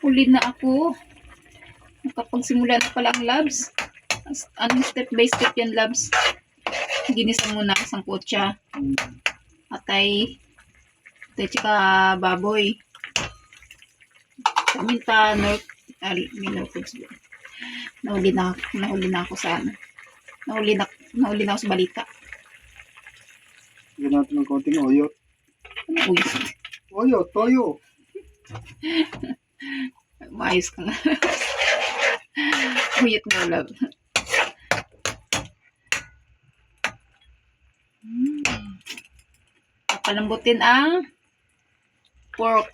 Huli na ako. Nakapagsimula na pala ang labs. Anong step by step yan, labs? Ginisa muna isang kutsa. Atay. Atay tsaka baboy. Paminta, minor foods. Nahuli na ako sa ano. Nahuli na ako sa balita. Lagyan natin ng konting oyo. Ano uy? Oyo, toyo. Maayos ka nga. Uyot mo, love. Papalambutin ang pork.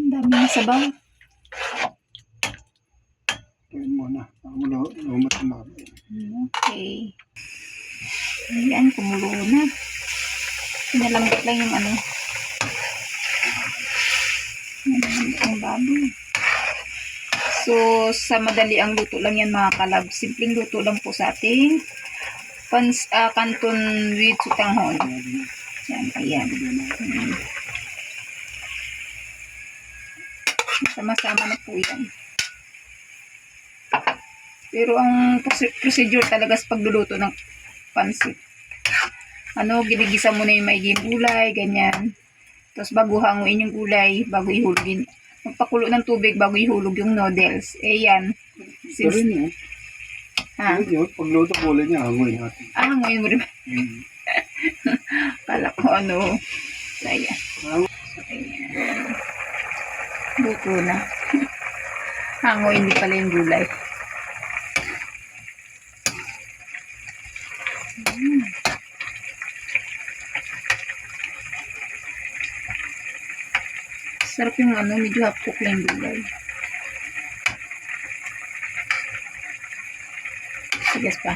Dami ng sabaw. Tingnan mo na. Lumat na. Okay. Ayan, kumulo na. Pinalambot lang yung ano. Pinalambot ang baboy. So, sa madali ang luto lang yan mga kalab. Simpleng luto lang po sa ating canton with sutanghon. Yan, ayan. Sama-sama na po yan. Pero ang procedure talaga sa pagluluto ng pansit. Ginigisa mo na yung maiging gulay, ganyan. Tapos bago hanguin yung gulay, bago ihulugin. Magpakulo ng tubig bago ihulog yung noodles. Yan. Pero yun. Ha? Yun, pagluto ko ulit niya, hanguin natin. Hanguin mo rin. Kala ko ano. So, ayan. Luto na. Hanguin din pala yung gulay. Sarap yung medyo hapok lang yung gulay. Sigas pa.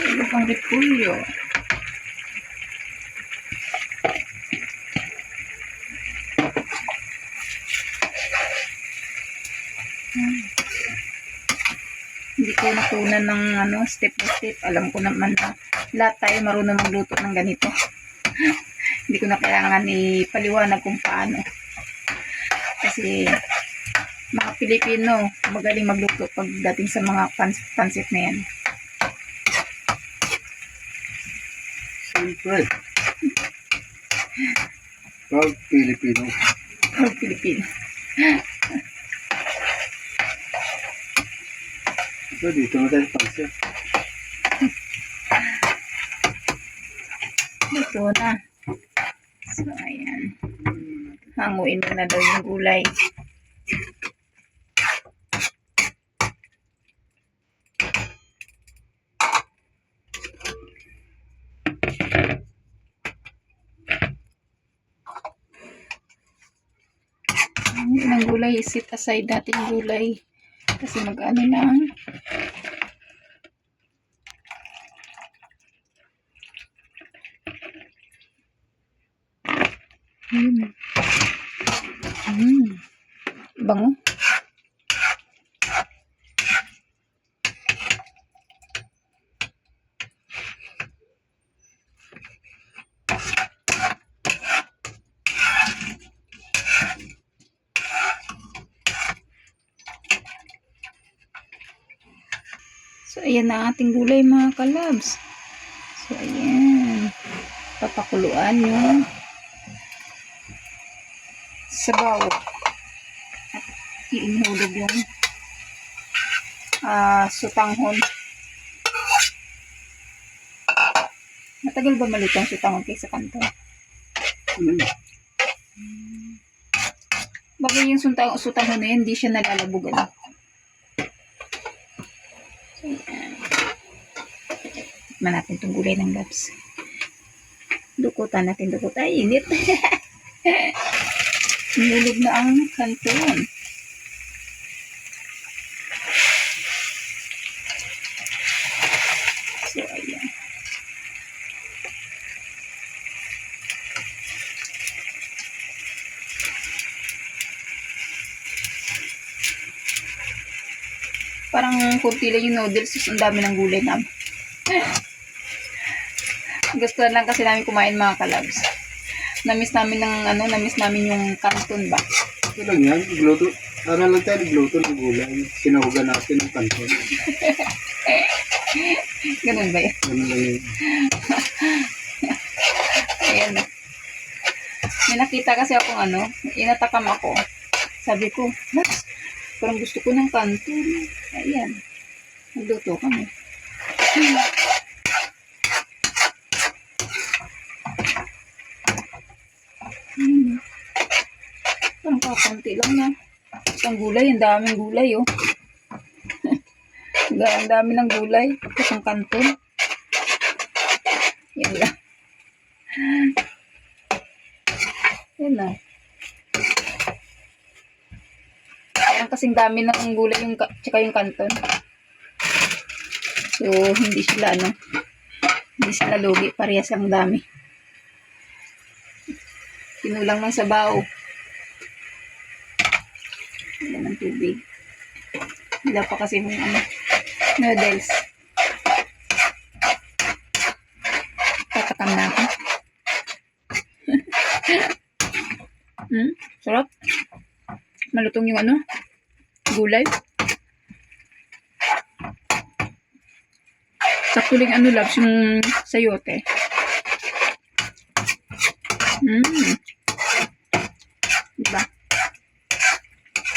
Ito pang repolyo. Hindi ko natunan ng step by step. Alam ko naman na lahat tayo marunong magluto ng ganito. Hindi ko na kailangan ipaliwanag kung paano. Kasi mga Pilipino magaling magluto pagdating sa mga pansit na yan. Siyempre. Proud Filipino. Proud Filipino. So, dito na tayo pansit. Dito na. So, ayan. Hanguin mo na daw yung gulay. Ang gulay, set aside natin yung gulay. Kasi mag-ano na. Bango. So, ayan na ating gulay mga kalabs. So, ayan. Papakuluan yung sabaw. At iinhulog yung sutanghon. Matagal ba maluto ang sutanghon kaysa kanto? Bagay yung sutanghon na yan, hindi siya nalalabugan. Tikman natin itong gulay ng labs. Dukutan natin, dukot. Ay, init. Nulog na ang kanton. So, ayan. Parang kunti lang yung noodles, tapos ang dami ng gulay namin. Gusto lang kasi namin kumain mga kalabs. Namiss namin yung canton ba? Ito lang yan. Gluto. Para lang tayo nagluto ng gulay. Sinahugan natin ng kanton. Ganun ba yun? Ganun lang yun. Ayan. May nakita kasi akong inatakam ako. Sabi ko, Nats, parang gusto ko ng canton. Ayan. Nagluto kami. Parang kakunti lang na. Ang gulay, ang daming gulay, oh. Ang dami ng gulay. Tapos ang kanton. Yan lang. Yan na. Parang kasing dami ng gulay tsaka yung kanton. So, hindi sila lugi. Parehas ang dami. Kinulang ng sabaw. Wala ng tubig. Wala pa kasi yung noodles. Tatakam na ako. Sarap. Malutong yung gulay. Sakto lang labs yung sayote. Diba?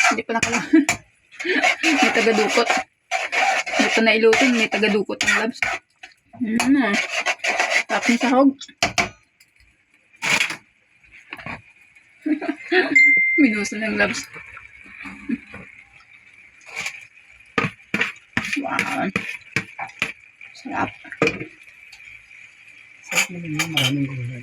Hindi pa nakala. May taga-dukot. Hindi pa nailutin. May taga-dukot ng labs. Tapos yung sahog. Minuso ng labs. Wow. Sarap. Sarap na rin yun. Maraming gulay.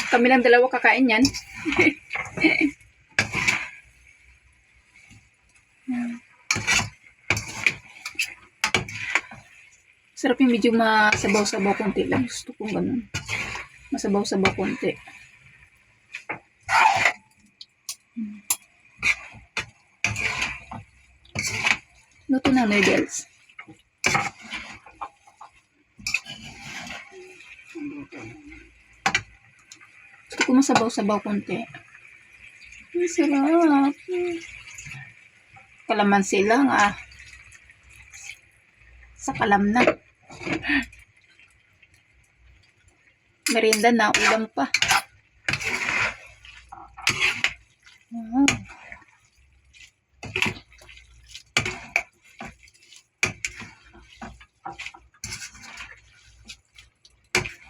Kami lang dalawa kakain yan. Sarap yung medyo masabaw-sabaw konti lang. Gusto kong ganun. Masabaw-sabaw konti. Luto na noodles. Gusto ko masabaw-sabaw konti. Ang sarap. Kalamansi lang sa kalam na. Merienda na, ulam pa. Wow.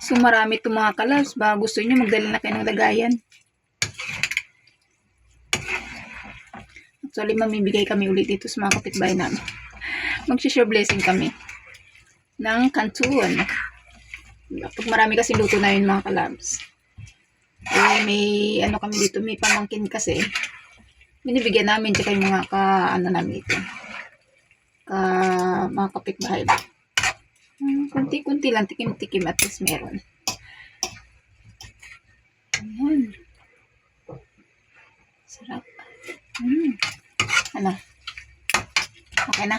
So marami itong mga kalabs. Baka gusto nyo magdala na kayo ng lagayan. Actually, mamibigay kami ulit dito sa mga kapitbahay namin. Mag-share blessing kami ng canton. Pag marami kasi luto na yun mga kalabs. May kami dito, may pamangkin kasi. Binibigyan namin tsaka yung mga namin ito. Mga kapitbahay. Kunti-kunti lang, tikim-tikim at least meron. Ayan. Sarap. Okay na.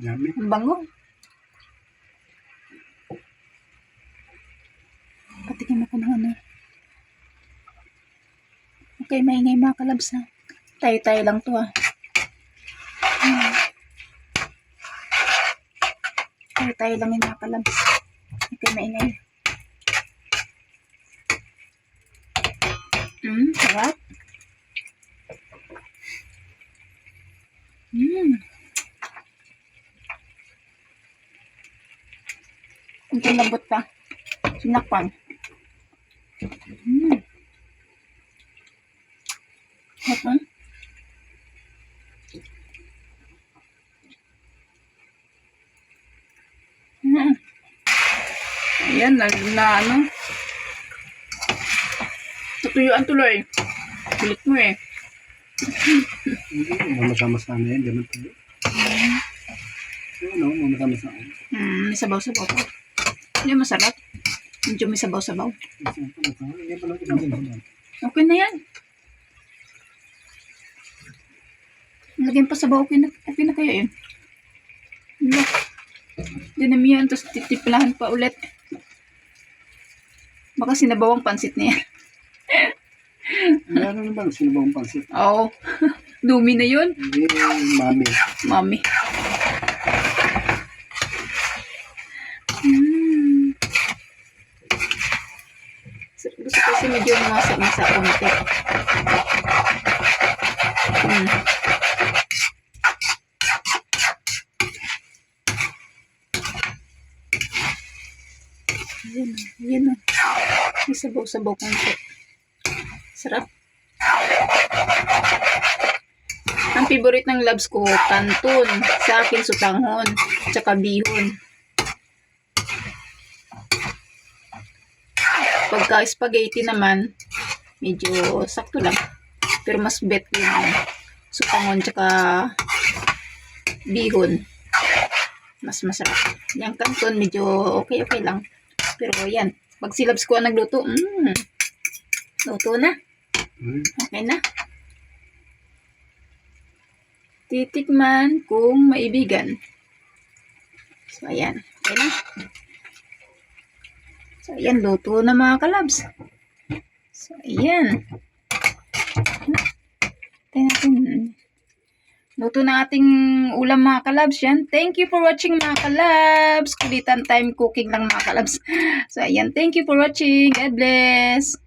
Yummy. Ang bango. Patikim ako ng Okay, maingay mga kalabs na. Tayo-tayo lang to Tayo-tayo lang yung mga kalabs. Okay, maingay. Sarap. Kunting lambot pa. Sinakpan. Hot. Ayan, tutuyuan tuloy. Kulit mo Hindi, mamasama-sama yan. Hindi naman tuloy. Mamasama-sama. May sabaw-sabaw pa. Hindi masarap. Medyo may sabaw-sabaw. Okay na yan. Lagyan pa sabaw. Okay na kaya yun. Look. Dinamihan. Tapos titiplahan pa ulit. Baka sinabawang pansit na yan. Ano naman, sino bang pansit? Oo. Dumi na yun. Hindi, mami. Mami. Mm. Gusto kasi medyo masak-masak konti. Ayan o. May sabaw-sabaw konti. Sarap. Ang favorite ng labs ko, kanton. Sa akin, sutanghon. Tsaka bihon. Pagka spaghetti naman, medyo sakto lang. Pero mas bet yung sutanghon tsaka bihon. Mas masarap. Yung kanton, medyo okay lang. Pero yan, pag si labs ko ang nagluto, luto na. Okay na. Titikman kung maibigan. So, ayan. Okay na. So, ayan. Luto na mga kalabs. So, ayan. Tingnan natin. Luto na ating ulam mga kalabs yan. Thank you for watching mga kalabs. Kulitan time cooking lang mga kalabs. So, ayan. Thank you for watching. God bless.